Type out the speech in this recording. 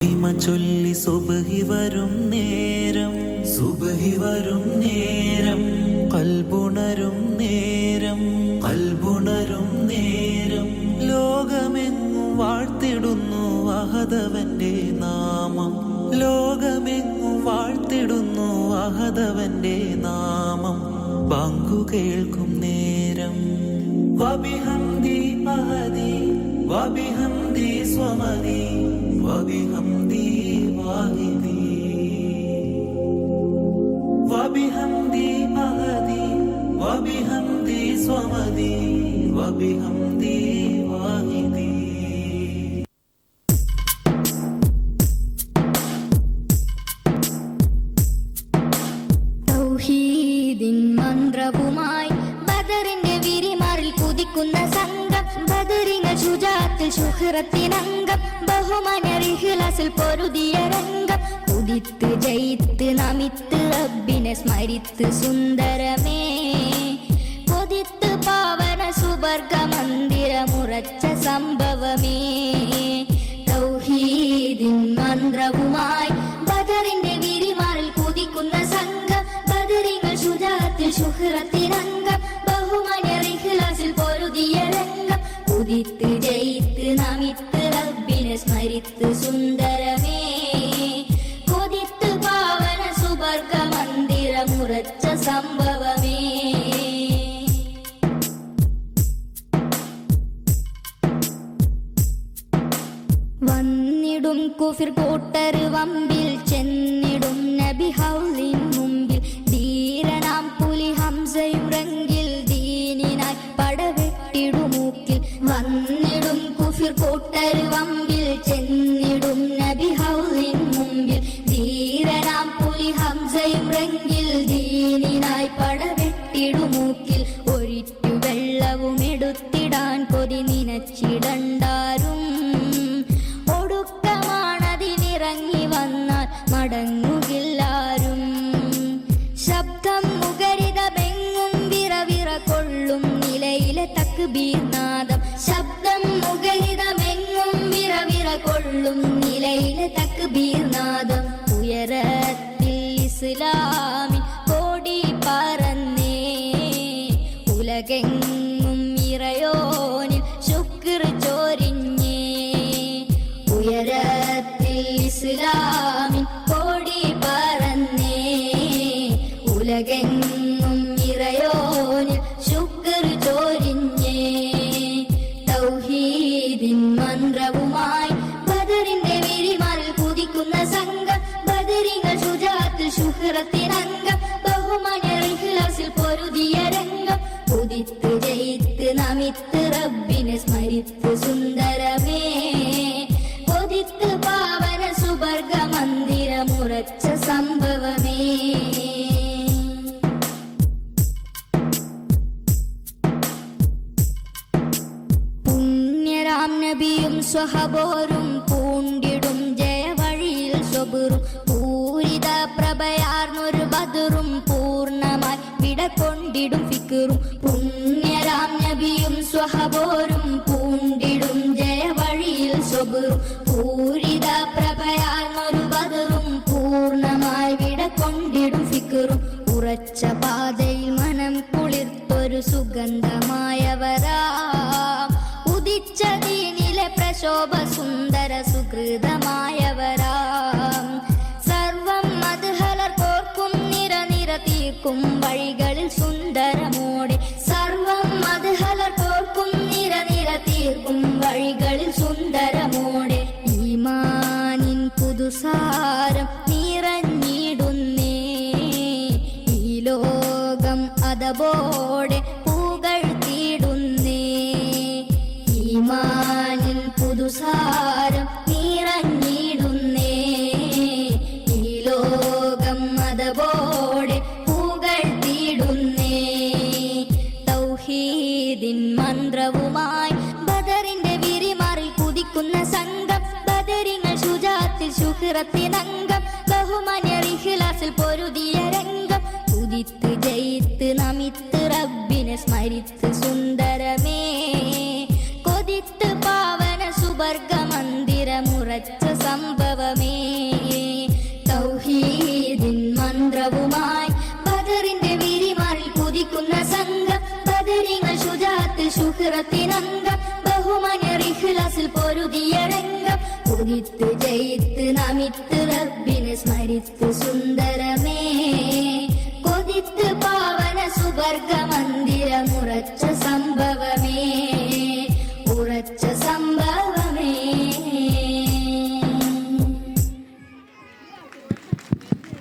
ചൊല്ലി സുബ്ഹി വരും നേരം, സുബ്ഹി വരും നേരം, ഖൽബുണരും നേരം, ഖൽബുണരും നേരം, ലോകമെങ്ങും വാഴ്ത്തിടുന്നു അഹദവന്റെ നാമം, ലോകമെങ്ങും വാഴ്ത്തിടുന്നു അഹദവന്റെ നാമം. ബാങ്കു കേൾക്കും നേരം, വബിഹംദി അഹദി വബിഹംദി സ്വമദി വബിഹംദി വാഹിദി, വബിഹംദി അഹദി വബിഹംദി സ്വമദി വബിഹംദി വാഹിദി. തൗഹീദിൻ മന്ത്രവുമായി ബദറിന്റെ വിരിമാറിൽ കുതിക്കുന്ന സംഘം, ബദറിങ്ങൾ ശുജാത്തിൽ ശുഹ്റത്തിനംഗം, ബഹുമാന്യർ ഇഖ്ലാസിൽ പൊരുതിയ രംഗം, ഉദിത്ത് ജയിത്ത് നമിത്ത് റബ്ബിനെ സ്മരിത്ത് സുന്ദരമേ, കൊതിത്ത് പാവന സുവർഗ മന്ദിരമുറച്ച സംഭവമേ. തൗഹീദിൻ മന്ത്രവുമായി ബദറിന്റെ വിരിമാറിൽ കുതിക്കുന്ന സംഘം, ബദറിങ്ങൾ ശുജാത്തിൽ ശുഹ്റത്തിനംഗം, ബഹുമാന്യർ ഇഖ്ലാസിൽ പൊരുതിയ രംഗം, ഉദിത്ത് ജയിത്ത് നമിത്ത് റബ്ബിനെ സ്മരിത്ത് സുന്ദരമേ, കൊതിത്ത് പാവന സുവർഗ മന്ദിരമുറച്ച സംഭവമേ. വന്നിടും കുഫിർ കൂട്ടർ വമ്പിൽ, ചെന്നിടും നബി ഹൗലിൻ മുമ്പിൽ, ധീരനാം പുലി ഹംസയും റങ്കിൽ, ദീനിനായി പടവെട്ടിടുമൂക്കിൽ. വന്നിടും കുഫിർ കൂട്ടർ വമ്പിൽ, ചെന്നിടും നബി ഹൗലിൻ മുമ്പിൽ, ധീരനാം പുലി ഹംസയും റങ്കിൽ, ദീനിനായി പടവെട്ടിടുമൂക്കിൽ. ഒരിറ്റു വെള്ളവും എടുത്തിടാൻ കൊതി നിനച്ചിടണ്ടാരും, ഒടുക്കമാണതിനിറങ്ങി വന്നാൽ മടങ്ങുകില്ലാരും. ശബ്ദം മുഖരിതമെങ്ങും വിറവിറ കൊള്ളും നിലയിലെ തക്ബീർ നാദം, ശബ്ദം മുഖരിതമെങ്ങും വിറവിറ കൊള്ളും നിലയിലെ തക്ബീർ നാദം. ഉയരത്തിൽ ഇസ്ലാമിൻ കോടി പറന്നേ, ഉലകെങ്ങും ഇറയോനിൽ ശുക്ർ ചോരിഞ്ഞേ, ഉയരത്തിൽ ഇസ്ലാമിൻ കോടി പറന്നേ, ഉലകെങ്ങും ഇറയോനിൽ ശുക്ർ ചോരിഞ്ഞേ. തൗഹീദിൻ മന്ത്രവുമായി ബദറിന്റെ വിരിമാറിൽ കുതിക്കുന്ന സംഘം, ബദറിങ്ങൾ ശുജാത്തിൽ ശുഹ്റത്തിനംഗം, ബഹുമാന്യർ ഇഖ്ലാസിൽ പൊരുതിയ രംഗം, ഉദിത്ത് ജയിത്ത് നമിത്ത് റബ്ബിനെ സ്മരിത്ത് സുന്ദരമേ, കൊതിത്ത് പാവന സുവർഗ മന്ദിരമുറച്ച സംഭവമേ. പുണ്യരാം നബിയും സ്വഹബോരും പൂണ്ടിടും ജയവഴിയിൽ സ്വബുറും, പൂരിത പ്രഭയാർന്നൊരു ബദറും പൂർണ്ണമായി വിടകൊണ്ടിടും ഫിക്റും. പുണ്യരാം നബിയും സ്വഹബോരും പൂണ്ടിടും ജയവഴിയിൽ സ്വബുറും, പൂരിത പ്രഭയാർന്നൊരു ബദറും പൂർണ്ണമായി വിടകൊണ്ടിടും ഫിക്റും. ഉറച്ച പാതയിൽ മനം കുളിർത്തൊരു സുഗന്ധമായവരാം, ഉദിച്ച ദീനിലെ പ്രശോഭ സുന്ദര സുഹൃതമായവരാം. സർവം മദ്ഹലർ കോർക്കും നിര നിര തീർക്കും വഴികളിൽ സുന്ദരമോടെ, സർവം മദ്ഹലർ കോർക്കും നിര നിര തീർക്കും വഴികളിൽ സുന്ദരമോടെ. ഈമാനിൻ പുതുസാരം നിറഞ്ഞിടുന്നേ, ഈ ലോകം അതബോടെ പുകഴ്ത്തിടുന്നേ, ഈമാനിൻ പുതുസാരം നിറഞ്ഞിടുന്നേ, ഈ ലോകം അതബോടെ പുകഴ്ത്തിടുന്നേ. തൗഹീദിൻ മന്ത്രവുമായി ബദറിന്റെ വിരിമാറിൽ കുതിക്കുന്ന സംഘം, ബദറിങ്ങൾ ശുജാത്തിൽ ശുഹ്റത്തിനംഗം, ബഹുമാന്യർ ഇഖ്ലാസിൽ പൊരുതിയ രംഗം, ഉദിത്ത് ജയിത്ത് നമിത്ത് റബ്ബിനെ സ്മരിത്ത് സുന്ദരമേ, കൊതിത്ത് പാവന സുവർഗ മന്ദിരമുറച്ച സംഭവം. ശുഹ്റത്തിനംഗം ബഹുമാന്യർ ഇഖ്ലാസിൽ പൊരുതിയടങ്കം ഉദിത്ത് ജയിത്ത് നമിത്ത് റബ്ബിനെ സ്മരിത്ത് സുന്ദരമേ കൊതിത്ത് പാവന സുവർഗ മന്ദിരമുറച്ച